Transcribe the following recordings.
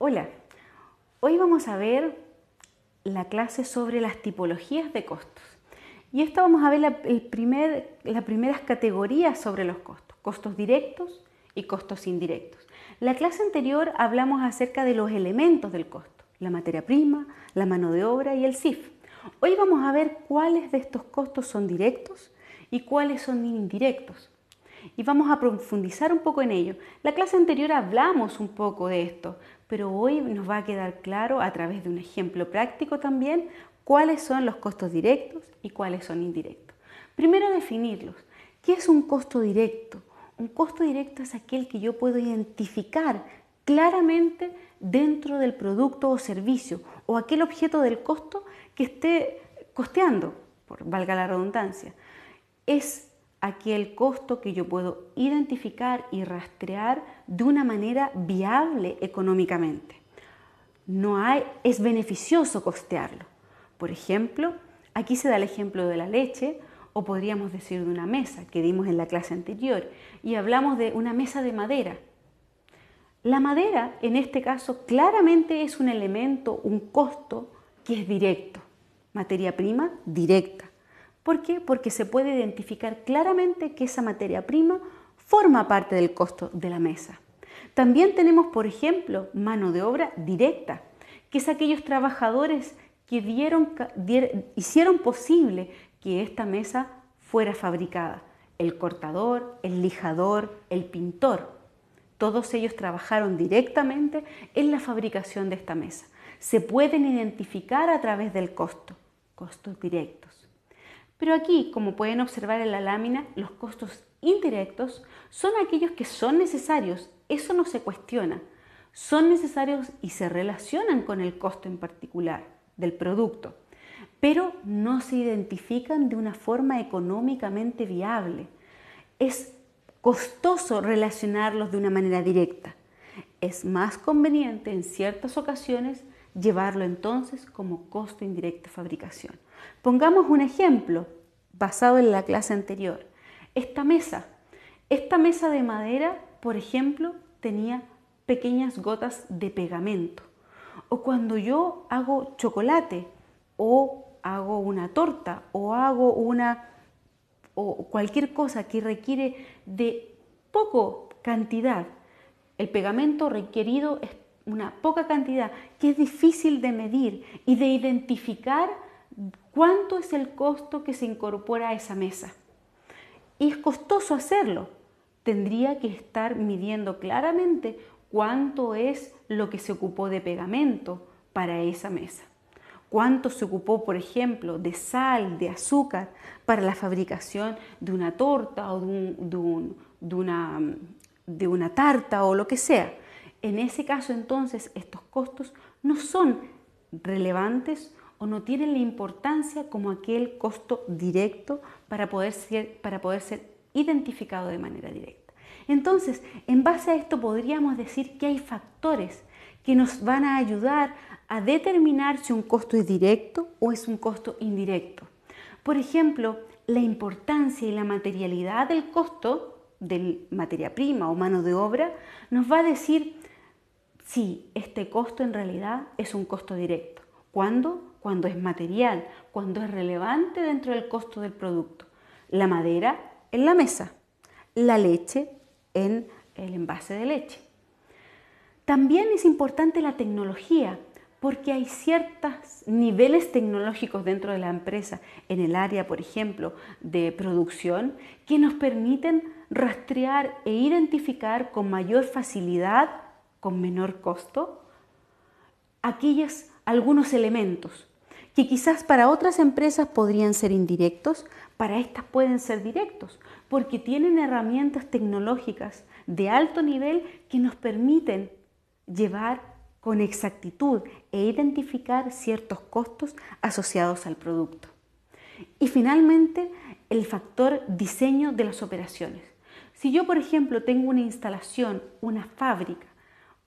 Hola, hoy vamos a ver la clase sobre las tipologías de costos. Y esta vamos a ver las primeras categorías sobre los costos, costos directos y costos indirectos. La clase anterior hablamos acerca de los elementos del costo, la materia prima, la mano de obra y el CIF. Hoy vamos a ver cuáles de estos costos son directos y cuáles son indirectos. Y vamos a profundizar un poco en ello. La clase anterior hablamos un poco de esto, pero hoy nos va a quedar claro a través de un ejemplo práctico también cuáles son los costos directos y cuáles son indirectos. Primero definirlos. ¿Qué es un costo directo? Un costo directo es aquel que yo puedo identificar claramente dentro del producto o servicio o aquel objeto del costo que esté costeando, por valga la redundancia. Es aquel costo que yo puedo identificar y rastrear de una manera viable económicamente. Es beneficioso costearlo. Por ejemplo, aquí se da el ejemplo de la leche, o podríamos decir de una mesa que dimos en la clase anterior, y hablamos de una mesa de madera. La madera, en este caso, claramente es un elemento, un costo que es directo, materia prima directa. ¿Por qué? Porque se puede identificar claramente que esa materia prima forma parte del costo de la mesa. También tenemos, por ejemplo, mano de obra directa, que es aquellos trabajadores que hicieron posible que esta mesa fuera fabricada. El cortador, el lijador, el pintor. Todos ellos trabajaron directamente en la fabricación de esta mesa. Se pueden identificar a través del costo, costos directos. Pero aquí, como pueden observar en la lámina, los costos indirectos son aquellos que son necesarios, eso no se cuestiona. Son necesarios y se relacionan con el costo en particular del producto, pero no se identifican de una forma económicamente viable. Es costoso relacionarlos de una manera directa. Es más conveniente en ciertas ocasiones llevarlo entonces como costo indirecto de fabricación. Pongamos un ejemplo basado en la clase anterior. Esta mesa de madera, por ejemplo, tenía pequeñas gotas de pegamento. O cuando yo hago chocolate o hago una torta o cualquier cosa que requiere de poco cantidad, el pegamento requerido es una poca cantidad que es difícil de medir y de identificar cuánto es el costo que se incorpora a esa mesa. Y es costoso hacerlo. Tendría que estar midiendo claramente cuánto es lo que se ocupó de pegamento para esa mesa. Cuánto se ocupó, por ejemplo, de sal, de azúcar para la fabricación de una torta o de una tarta o lo que sea. En ese caso, entonces, estos costos no son relevantes o no tienen la importancia como aquel costo directo para poder ser identificado de manera directa. Entonces, en base a esto podríamos decir que hay factores que nos van a ayudar a determinar si un costo es directo o es un costo indirecto. Por ejemplo, la importancia y la materialidad del costo de materia prima o mano de obra nos va a decir si este costo en realidad es un costo directo. ¿Cuándo? Cuando es material, cuando es relevante dentro del costo del producto. La madera en la mesa, la leche en el envase de leche. También es importante la tecnología, porque hay ciertos niveles tecnológicos dentro de la empresa, en el área, por ejemplo, de producción, que nos permiten rastrear e identificar con mayor facilidad, con menor costo, algunos elementos que quizás para otras empresas podrían ser indirectos, para estas pueden ser directos, porque tienen herramientas tecnológicas de alto nivel que nos permiten llevar con exactitud e identificar ciertos costos asociados al producto. Y finalmente, el factor diseño de las operaciones. Si yo, por ejemplo, tengo una instalación, una fábrica,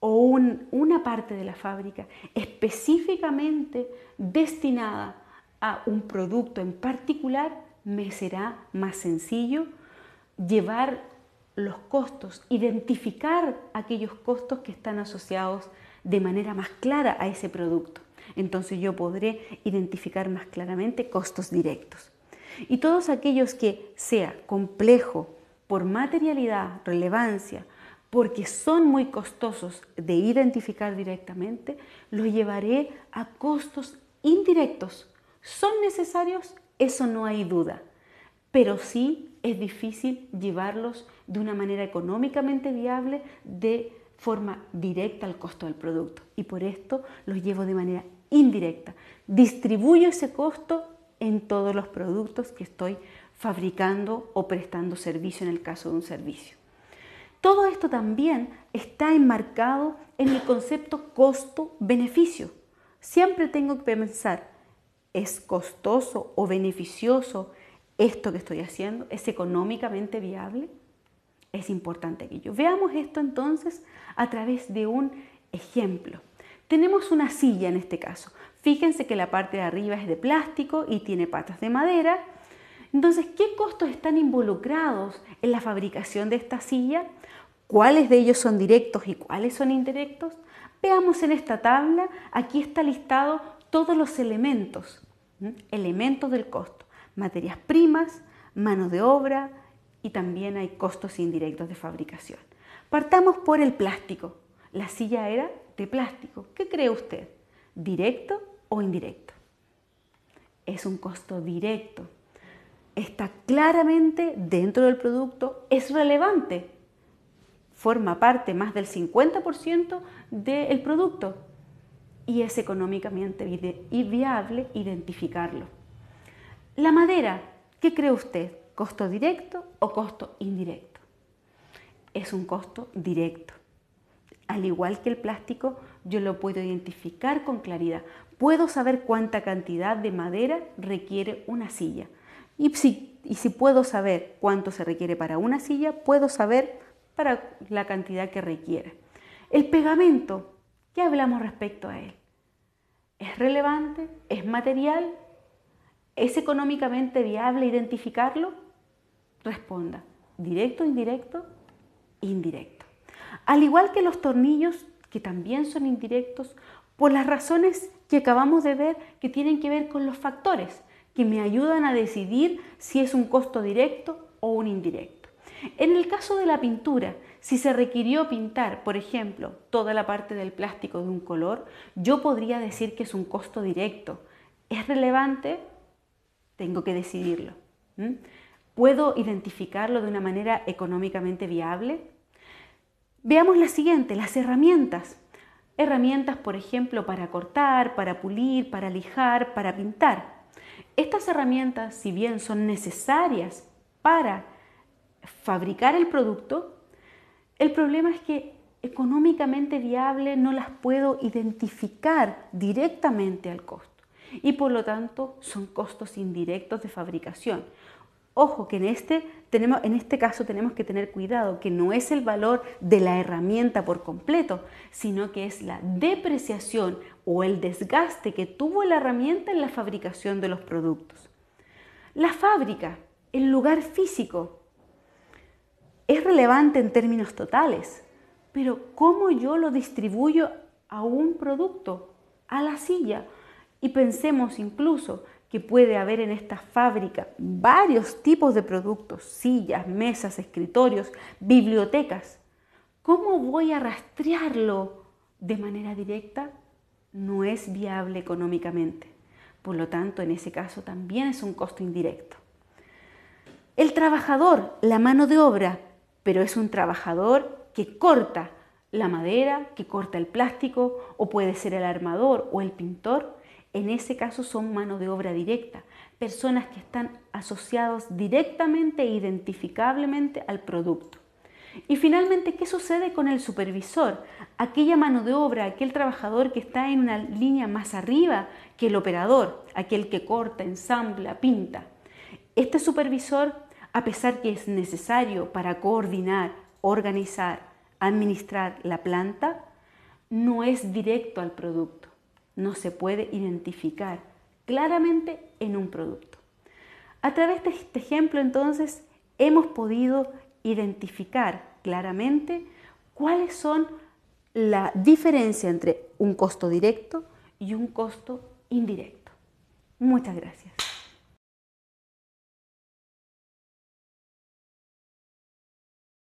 o una parte de la fábrica específicamente destinada a un producto en particular, me será más sencillo llevar los costos, identificar aquellos costos que están asociados de manera más clara a ese producto. Entonces yo podré identificar más claramente costos directos. Y todos aquellos que sea complejo por materialidad, relevancia, porque son muy costosos de identificar directamente, los llevaré a costos indirectos. ¿Son necesarios? Eso no hay duda, pero sí es difícil llevarlos de una manera económicamente viable de forma directa al costo del producto, y por esto los llevo de manera indirecta. Distribuyo ese costo en todos los productos que estoy fabricando o prestando servicio en el caso de un servicio. Todo esto también está enmarcado en el concepto costo-beneficio. Siempre tengo que pensar, ¿es costoso o beneficioso esto que estoy haciendo? ¿Es económicamente viable? Es importante aquello. Veamos esto entonces a través de un ejemplo. Tenemos una silla en este caso. Fíjense que la parte de arriba es de plástico y tiene patas de madera. Entonces, ¿qué costos están involucrados en la fabricación de esta silla? ¿Cuáles de ellos son directos y cuáles son indirectos? Veamos en esta tabla, aquí está listado todos los elementos del costo. Materias primas, mano de obra y también hay costos indirectos de fabricación. Partamos por el plástico. La silla era de plástico. ¿Qué cree usted? ¿Directo o indirecto? Es un costo directo. Está claramente dentro del producto, es relevante. Forma parte más del 50% del producto y es económicamente viable identificarlo. La madera, ¿qué cree usted? ¿Costo directo o costo indirecto? Es un costo directo. Al igual que el plástico, yo lo puedo identificar con claridad. Puedo saber cuánta cantidad de madera requiere una silla. Y si puedo saber cuánto se requiere para una silla, puedo saber para la cantidad que requiere. El pegamento, ¿qué hablamos respecto a él? ¿Es relevante? ¿Es material? ¿Es económicamente viable identificarlo? Responda, ¿directo, indirecto? Indirecto. Al igual que los tornillos, que también son indirectos, por las razones que acabamos de ver, que tienen que ver con los factores que me ayudan a decidir si es un costo directo o un indirecto. En el caso de la pintura, si se requirió pintar, por ejemplo, toda la parte del plástico de un color, yo podría decir que es un costo directo. ¿Es relevante? Tengo que decidirlo. ¿Puedo identificarlo de una manera económicamente viable? Veamos la siguiente, las herramientas. Herramientas, por ejemplo, para cortar, para pulir, para lijar, para pintar. Estas herramientas, si bien son necesarias para fabricar el producto, el problema es que económicamente viable no las puedo identificar directamente al costo y por lo tanto son costos indirectos de fabricación. Ojo que en este caso tenemos que tener cuidado, que no es el valor de la herramienta por completo, sino que es la depreciación o el desgaste que tuvo la herramienta en la fabricación de los productos. La fábrica, el lugar físico, es relevante en términos totales, pero ¿cómo yo lo distribuyo a un producto, a la silla? Y pensemos incluso que puede haber en esta fábrica varios tipos de productos, sillas, mesas, escritorios, bibliotecas. ¿Cómo voy a rastrearlo de manera directa? No es viable económicamente. Por lo tanto, en ese caso también es un costo indirecto. El trabajador, la mano de obra, pero es un trabajador que corta la madera, que corta el plástico, o puede ser el armador o el pintor. En ese caso son mano de obra directa, personas que están asociados directamente e identificablemente al producto. Y finalmente, ¿qué sucede con el supervisor? Aquella mano de obra, aquel trabajador que está en una línea más arriba que el operador, aquel que corta, ensambla, pinta. Este supervisor, a pesar que es necesario para coordinar, organizar, administrar la planta, no es directo al producto. No se puede identificar claramente en un producto. A través de este ejemplo, entonces, hemos podido identificar claramente cuáles son la diferencia entre un costo directo y un costo indirecto. Muchas gracias.